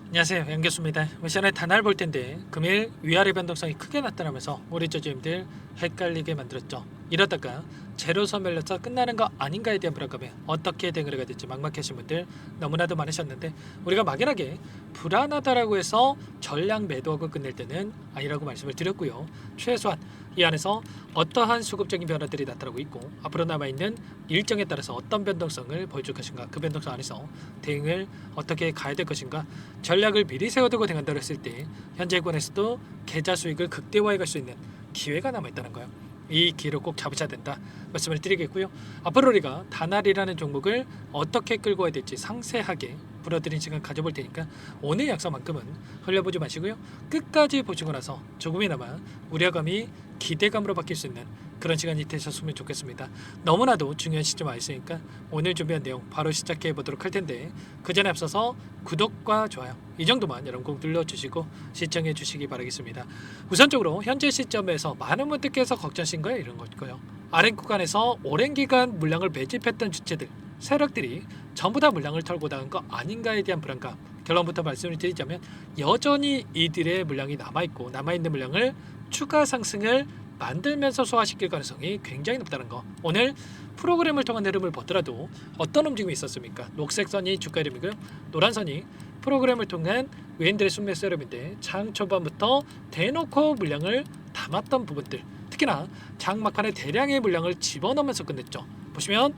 안녕하세요, 양교수입니다. 시간에 단알 볼 텐데 금일 위아래 변동성이 크게 나타나면서 우리 저주임들 헷갈리게 만들었죠. 이러다가 제로 소멸려서 끝나는 거 아닌가에 대한 불안감에 어떻게 대응을 해야 될지 막막하신 분들 너무나도 많으셨는데, 우리가 막연하게 불안하다라고 해서 전량 매도하고 끝낼 때는 아니라고 말씀을 드렸고요. 최소한 이 안에서 어떠한 수급적인 변화들이 나타나고 있고 앞으로 남아있는 일정에 따라서 어떤 변동성을 보여줄 것인가, 그 변동성 안에서 대응을 어떻게 가야 될 것인가, 전략을 미리 세워두고 대응한다고 했을 때 현재권에서도 계좌 수익을 극대화해 갈 수 있는 기회가 남아있다는 거예요. 이 기회를 꼭 잡으셔야 된다 말씀을 드리겠고요. 앞으로 우리가 단알이라는 종목을 어떻게 끌고 와야 될지 상세하게 불어드린 시간 가져볼 테니까 오늘 약속만큼은 흘려보지 마시고요. 끝까지 보시고 나서 조금이나마 우려감이 기대감으로 바뀔 수 있는 그런 시간이 되셨으면 좋겠습니다. 너무나도 중요한 시점 와 있으니까 오늘 준비한 내용 바로 시작해 보도록 할 텐데, 그 전에 앞서서 구독과 좋아요 이 정도만 여러분 꼭 눌러주시고 시청해 주시기 바라겠습니다. 우선적으로 현재 시점에서 많은 분들께서 걱정하신 거예요. 이런 거고요. 아래 구간에서 오랜 기간 물량을 매집했던 주체들, 세력들이 전부 다 물량을 털고 나간 거 아닌가에 대한 불안감, 결론부터 말씀을 드리자면 여전히 이들의 물량이 남아있고 남아있는 물량을 추가 상승을 만들면서 소화시킬 가능성이 굉장히 높다는 거. 오늘 프로그램을 통한 흐름을 보더라도 어떤 움직임이 있었습니까? 녹색 선이 주가 흐름이고요. 노란 선이 프로그램을 통한 외인들의 순매수 흐름인데, 장 초반부터 대놓고 물량을 담았던 부분들, 특히나 장 막판에 대량의 물량을 집어넣으면서 끝냈죠. 보시면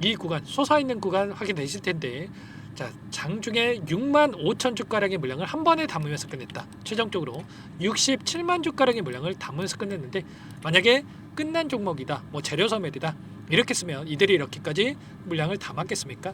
이 구간, 솟아있는 구간 확인되실 텐데, 자, 장중에 6만 5천 주가량의 물량을 한 번에 담으면서 끝냈다. 최종적으로 67만 주가량의 물량을 담으면서 끝냈는데, 만약에 끝난 종목이다, 뭐 재료 소멸이다 이렇게 쓰면 이들이 이렇게까지 물량을 담았겠습니까?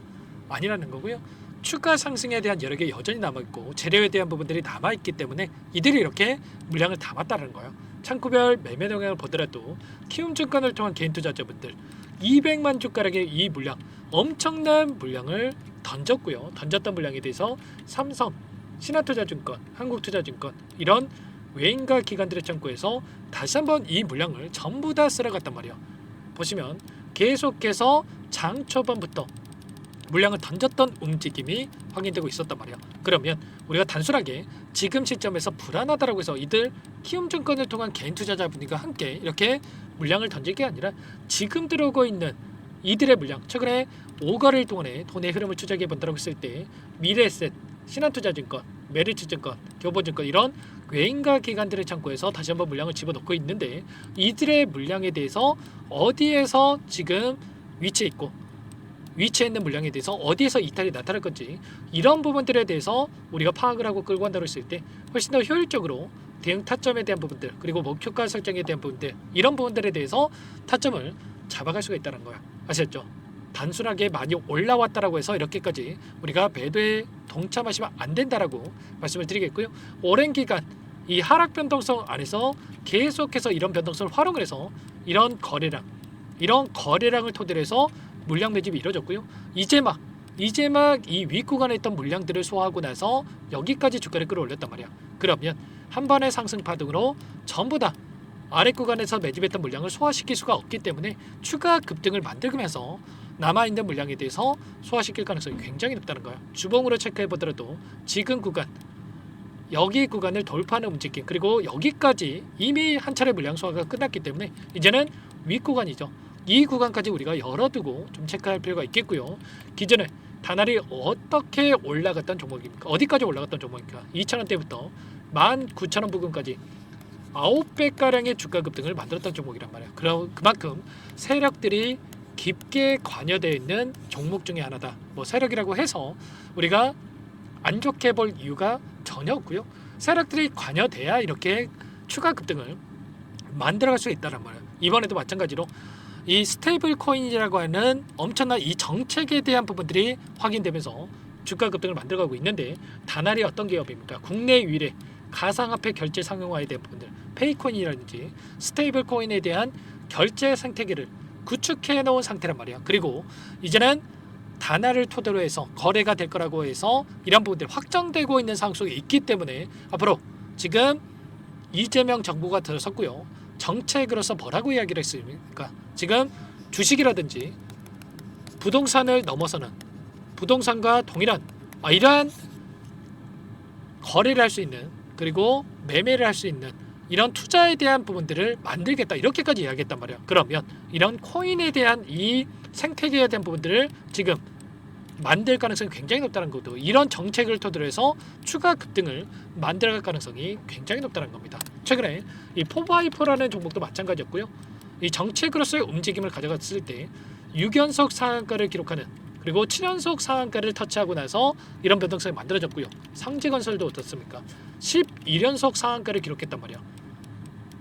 아니라는 거고요. 추가 상승에 대한 여력이 여전히 남아있고 재료에 대한 부분들이 남아있기 때문에 이들이 이렇게 물량을 담았다는 거예요. 창구별 매매 동향을 보더라도 키움증권을 통한 개인 투자자분들 200만 주가량의 이 물량, 엄청난 물량을 던졌고요. 던졌던 물량에 대해서 삼성, 신한투자증권, 한국투자증권 이런 외인과 기관들의 창구에서 다시 한번 이 물량을 전부 다 쓸어갔단 말이에요. 보시면 계속해서 장 초반부터 물량을 던졌던 움직임이 확인되고 있었단 말이에요. 그러면 우리가 단순하게 지금 시점에서 불안하다라고 해서 이들 키움증권을 통한 개인 투자자분들과 함께 이렇게 물량을 던질 게 아니라, 지금 들어오고 있는 이들의 물량, 최근에 5거래일 동안에 돈의 흐름을 추적해 본다고 했을 때 미래에셋, 신한투자증권, 메리츠증권, 교보증권 이런 외인과 기관들의 창구에서 다시 한번 물량을 집어넣고 있는데, 이들의 물량에 대해서 어디에서 지금 위치해 있고 위치해 있는 물량에 대해서 어디에서 이탈이 나타날 건지, 이런 부분들에 대해서 우리가 파악을 하고 끌고 간다고 했을 때 훨씬 더 효율적으로 대응 타점에 대한 부분들, 그리고 목표가 설정에 대한 부분들, 이런 부분들에 대해서 타점을 잡아갈 수가 있다는 거야. 아셨죠? 단순하게 많이 올라왔다라고 해서 이렇게까지 우리가 매도에 동참하시면 안 된다라고 말씀을 드리겠고요. 오랜 기간 이 하락 변동성 안에서 계속해서 이런 변동성을 활용을 해서 이런 거래량을 토대로 해서 물량 매집이 이루어졌고요. 이제 막 이 윗구간에 있던 물량들을 소화하고 나서 여기까지 주가를 끌어올렸단 말이야. 그러면 한 번의 상승 파동으로 전부 다 아랫구간에서 매집했던 물량을 소화시킬 수가 없기 때문에 추가 급등을 만들면서 남아있는 물량에 대해서 소화시킬 가능성이 굉장히 높다는 거예요. 주봉으로 체크해 보더라도 지금 구간, 여기 구간을 돌파하는 움직임, 그리고 여기까지 이미 한 차례 물량 소화가 끝났기 때문에 이제는 윗구간이죠. 이 구간까지 우리가 열어두고 좀 체크할 필요가 있겠고요. 기존에 단알이 어떻게 올라갔던 종목입니까? 어디까지 올라갔던 종목입니까? 2,000원대부터 19,000원 부근까지 9배가량의 주가 급등을 만들었던 종목이란 말이에요. 그만큼 세력들이 깊게 관여되어 있는 종목 중에 하나다. 뭐 세력이라고 해서 우리가 안 좋게 볼 이유가 전혀 없고요. 세력들이 관여돼야 이렇게 추가 급등을 만들어갈 수 있다는 말이에요. 이번에도 마찬가지로 이 스테이블 코인이라고 하는 엄청난 이 정책에 대한 부분들이 확인되면서 주가 급등을 만들어가고 있는데, 단알이 어떤 기업입니까? 국내 유일의 가상화폐 결제 상용화에 대한 부분들, 페이코인이라든지 스테이블 코인에 대한 결제 생태계를 구축해 놓은 상태란 말이야. 그리고 이제는 단알을 토대로 해서 거래가 될 거라고 해서 이런 부분들이 확정되고 있는 상황 속에 있기 때문에 앞으로 지금 이재명 정부가 들어섰고요. 정책으로서 뭐라고 이야기를 했습니까? 지금 주식이라든지 부동산을 넘어서는, 부동산과 동일한 이러한 거래를 할 수 있는, 그리고 매매를 할 수 있는 이런 투자에 대한 부분들을 만들겠다, 이렇게까지 이야기했단 말이야. 그러면 이런 코인에 대한 이 생태계에 대한 부분들을 지금 만들 가능성이 굉장히 높다는 것도, 이런 정책을 토대로 해서 추가 급등을 만들어갈 가능성이 굉장히 높다는 겁니다. 최근에 이 4x4라는 종목도 마찬가지였고요. 이 정책으로서의 움직임을 가져갔을 때 6연속 상한가를 기록하는, 그리고 7연속 상한가를 터치하고 나서 이런 변동성이 만들어졌고요. 상지건설도 어떻습니까? 11연속 상한가를 기록했단 말이야.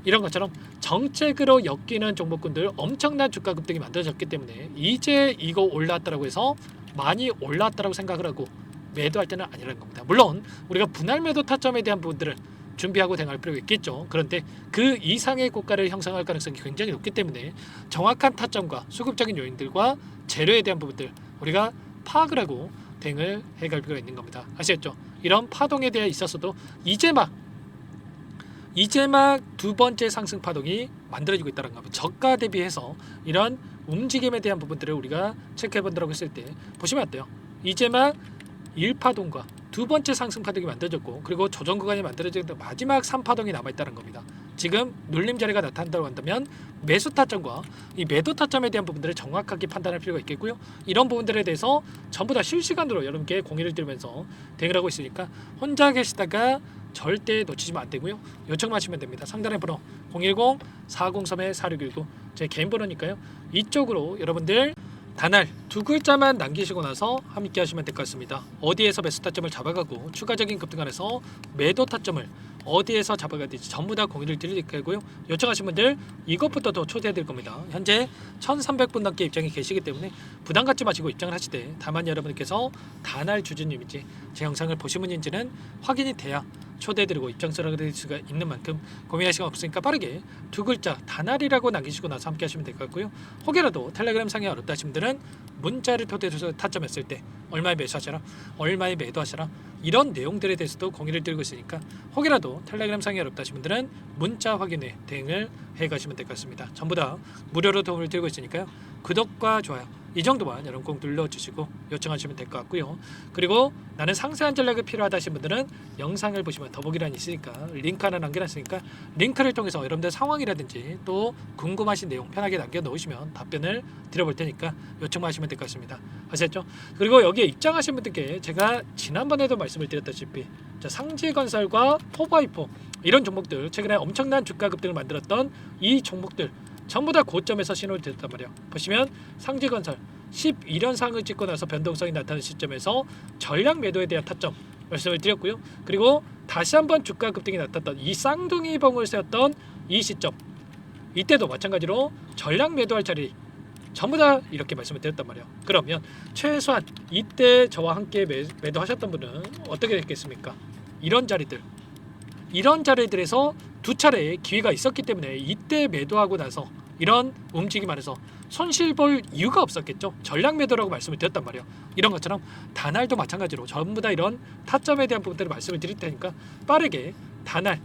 이런 것처럼 정책으로 엮이는 종목군들 엄청난 주가 급등이 만들어졌기 때문에 이제 이거 올랐다라고 해서 많이 올랐다라고 생각을 하고 매도할 때는 아니라는 겁니다. 물론 우리가 분할 매도 타점에 대한 부분들을 준비하고 대응할 필요가 있겠죠. 그런데 그 이상의 고가를 형성할 가능성이 굉장히 높기 때문에 정확한 타점과 수급적인 요인들과 재료에 대한 부분들 우리가 파악을 하고 대응을 해갈 필요가 있는 겁니다. 아시겠죠? 이런 파동에 대해 있어서도 이제 막 두 번째 상승 파동이 만들어지고 있다는 겁니다. 저가 대비해서 이런 움직임에 대한 부분들을 우리가 체크해 본다고 했을 때 보시면 어때요? 이제 막 1파동과 두 번째 상승 파동이 만들어졌고, 그리고 조정 구간이 만들어지는데 마지막 3파동이 남아있다는 겁니다. 지금 눌림 자리가 나타난다고 한다면 매수 타점과 이 매도 타점에 대한 부분들을 정확하게 판단할 필요가 있겠고요. 이런 부분들에 대해서 전부 다 실시간으로 여러분께 공유를 드리면서 대응을 하고 있으니까 혼자 계시다가 절대 놓치시면 안 되고요. 요청하시면 됩니다. 상단의 번호 010-403-4619 제 개인 번호니까요. 이쪽으로 여러분들 단알 두 글자만 남기시고 나서 함께 하시면 될 것 같습니다. 어디에서 매수 타점을 잡아가고 추가적인 급등안에서 매도 타점을 어디에서 잡아가야 될지 전부 다 공유를 드릴 거고요. 요청하신 분들 이것부터 더 초대해 드릴 겁니다. 현재 1300분 넘게 입장이 계시기 때문에 부담 갖지 마시고 입장을 하시되, 다만 여러분께서 단알 주주님인지 제 영상을 보신 분인지는 확인이 돼야 초대해드리고 입장서를 드릴 수가 있는 만큼 고민할 시간 없으니까 빠르게 두 글자 단알이라고 남기시고 나서 함께 하시면 될 것 같고요. 혹여라도 텔레그램 상에 어렵다 하신 분들은 문자를 토대해서 타점했을 때 얼마에 매수하셔라, 얼마에 매도하셔라, 이런 내용들에 대해서도 공유를 드리고 있으니까 혹여라도 텔레그램 상에 어렵다 하신 분들은 문자 확인에 대응을 해가시면 될 것 같습니다. 전부 다 무료로 도움을 드리고 있으니까요. 구독과 좋아요 이 정도만 여러분 꼭 눌러주시고 요청하시면 될 것 같고요. 그리고 나는 상세한 전략이 필요하다 하신 분들은 영상을 보시면 더보기란이 있으니까 링크 하나 남겨놨으니까 링크를 통해서 여러분들 상황이라든지 또 궁금하신 내용 편하게 남겨놓으시면 답변을 드려볼 테니까 요청만 하시면 될 것 같습니다. 아셨죠? 그리고 여기에 입장하신 분들께 제가 지난번에도 말씀을 드렸다시피 상지건설과 4x4 이런 종목들, 최근에 엄청난 주가 급등을 만들었던 이 종목들 전부 다 고점에서 신호를 드렸단 말이에요. 보시면 상지건설 11연상을 찍고 나서 변동성이 나타나는 시점에서 전량 매도에 대한 타점 말씀을 드렸고요. 그리고 다시 한번 주가 급등이 나타났던 이 쌍둥이 봉을 세웠던 이 시점, 이때도 마찬가지로 전량 매도할 자리 전부 다 이렇게 말씀을 드렸단 말이에요. 그러면 최소한 이때 저와 함께 매도하셨던 분은 어떻게 됐겠습니까? 이런 자리들에서 두 차례의 기회가 있었기 때문에 이때 매도하고 나서 이런 움직임 안에서 손실 볼 이유가 없었겠죠. 전략 매도라고 말씀을 드렸단 말이에요. 이런 것처럼 단알도 마찬가지로 전부 다 이런 타점에 대한 부분들을 말씀을 드릴 테니까 빠르게 단알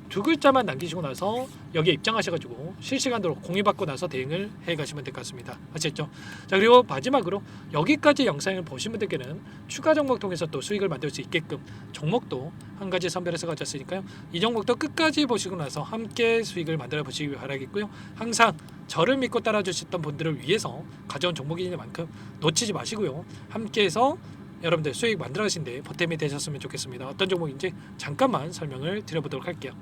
두 글자만 남기시고 나서 여기에 입장하셔가지고 실시간으로 공유받고 나서 대응을 해가시면 될 것 같습니다. 아시겠죠? 자, 그리고 마지막으로 여기까지 영상을 보신 분들께는 추가 종목 통해서 또 수익을 만들 수 있게끔 종목도 한 가지 선별해서 가졌으니까요. 이 종목도 끝까지 보시고 나서 함께 수익을 만들어 보시기 바라겠고요. 항상 저를 믿고 따라주셨던 분들을 위해서 가져온 종목이니 만큼 놓치지 마시고요. 함께해서 여러분들 수익 만들어 가신데 보탬이 되셨으면 좋겠습니다. 어떤 종목인지 잠깐만 설명을 드려보도록 할게요.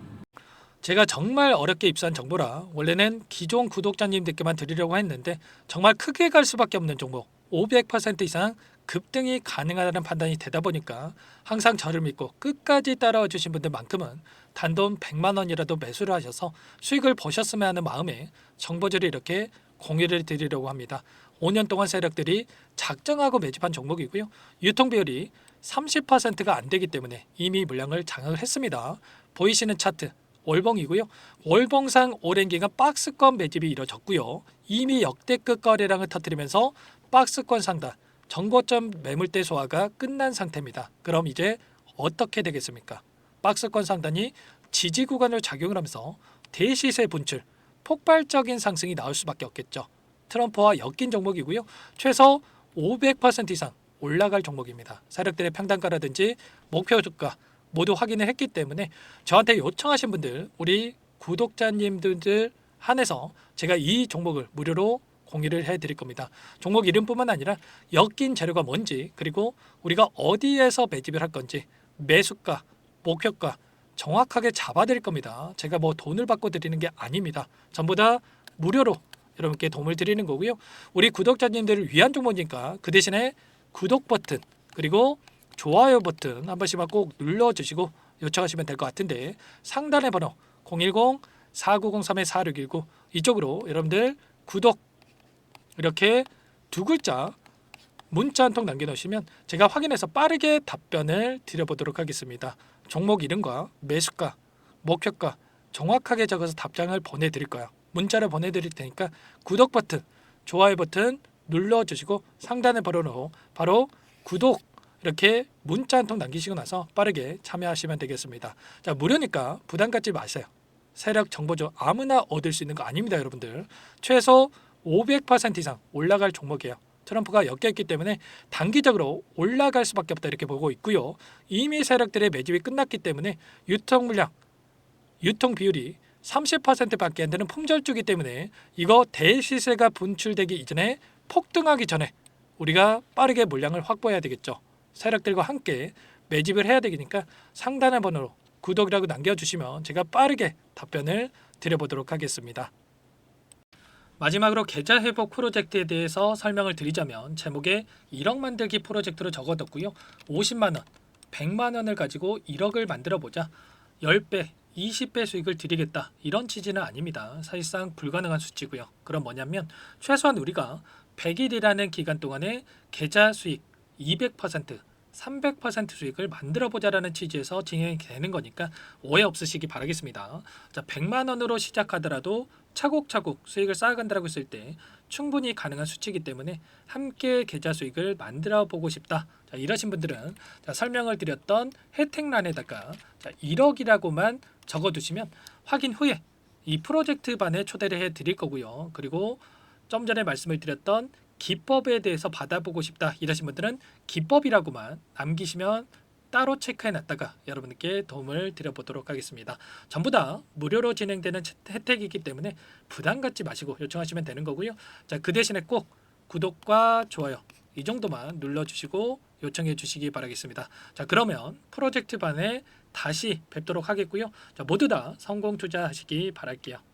제가 정말 어렵게 입수한 정보라 원래는 기존 구독자님들께만 드리려고 했는데 정말 크게 갈 수밖에 없는 종목, 500% 이상 급등이 가능하다는 판단이 되다 보니까 항상 저를 믿고 끝까지 따라와 주신 분들만큼은 단돈 100만 원이라도 매수를 하셔서 수익을 보셨으면 하는 마음에 정보들을 이렇게 공유를 드리려고 합니다. 5년 동안 세력들이 작정하고 매집한 종목이고요. 유통 비율이 30%가 안 되기 때문에 이미 물량을 장악을 했습니다. 보이시는 차트 월봉이고요. 월봉상 오랜 기간 박스권 매집이 이뤄졌고요. 이미 역대급 거래량을 터뜨리면서 박스권 상단 정고점 매물대 소화가 끝난 상태입니다. 그럼 이제 어떻게 되겠습니까? 박스권 상단이 지지 구간을 작용을 하면서 대시세 분출, 폭발적인 상승이 나올 수밖에 없겠죠. 트럼프와 엮인 종목이고요. 최소 500% 이상 올라갈 종목입니다. 세력들의 평단가라든지 목표 주가 모두 확인을 했기 때문에 저한테 요청하신 분들, 우리 구독자님들 한해서 제가 이 종목을 무료로 공유를 해드릴 겁니다. 종목 이름뿐만 아니라 엮인 재료가 뭔지, 그리고 우리가 어디에서 매집을 할 건지, 매수가, 목표가 정확하게 잡아드릴 겁니다. 제가 뭐 돈을 받고 드리는 게 아닙니다. 전부 다 무료로 여러분께 도움을 드리는 거고요. 우리 구독자님들을 위한 종목이니까 그 대신에 구독 버튼 그리고 좋아요 버튼 한 번씩만 꼭 눌러주시고 요청하시면 될 것 같은데, 상단의 번호 010-4903-4619 이쪽으로 여러분들 구독 이렇게 두 글자 문자 한 통 남겨놓으시면 제가 확인해서 빠르게 답변을 드려보도록 하겠습니다. 종목 이름과 매수가, 목표가 정확하게 적어서 답장을 보내드릴 거예요. 문자를 보내드릴 테니까 구독 버튼, 좋아요 버튼 눌러주시고 상단의 번호로 바로 구독 이렇게 문자 한 통 남기시고 나서 빠르게 참여하시면 되겠습니다. 자, 무료니까 부담 갖지 마세요. 세력 정보죠. 아무나 얻을 수 있는 거 아닙니다, 여러분들. 최소 500% 이상 올라갈 종목이에요. 트럼프가 엮여있기 때문에 단기적으로 올라갈 수밖에 없다 이렇게 보고 있고요. 이미 세력들의 매집이 끝났기 때문에 유통 물량, 유통 비율이 30%밖에 안 되는 품절주기 때문에 이거 대시세가 분출되기 이전에 폭등하기 전에 우리가 빠르게 물량을 확보해야 되겠죠. 세력들과 함께 매집을 해야 되니까 상단의 번호로 구독이라고 남겨주시면 제가 빠르게 답변을 드려보도록 하겠습니다. 마지막으로 계좌 회복 프로젝트에 대해서 설명을 드리자면 제목에 1억 만들기 프로젝트로 적어뒀고요. 50만 원, 100만 원을 가지고 1억을 만들어 보자. 10배, 20배 수익을 드리겠다. 이런 취지는 아닙니다. 사실상 불가능한 수치고요. 그럼 뭐냐면 최소한 우리가 100일이라는 기간 동안에 계좌 수익 200%, 300% 수익을 만들어 보자라는 취지에서 진행이 되는 거니까 오해 없으시기 바라겠습니다. 자, 100만 원으로 시작하더라도 차곡차곡 수익을 쌓아간다고 했을 때 충분히 가능한 수치이기 때문에 함께 계좌 수익을 만들어 보고 싶다. 자, 이러신 분들은 자, 설명을 드렸던 혜택란에다가 자, 1억이라고만 적어두시면 확인 후에 이 프로젝트 반에 초대를 해드릴 거고요. 그리고 좀 전에 말씀을 드렸던 기법에 대해서 받아보고 싶다 이러신 분들은 기법이라고만 남기시면 따로 체크해놨다가 여러분께 도움을 드려보도록 하겠습니다. 전부 다 무료로 진행되는 혜택이기 때문에 부담 갖지 마시고 요청하시면 되는 거고요. 자, 그 대신에 꼭 구독과 좋아요 이 정도만 눌러주시고 요청해 주시기 바라겠습니다. 자, 그러면 프로젝트 반에 다시 뵙도록 하겠고요. 자, 모두 다 성공 투자하시기 바랄게요.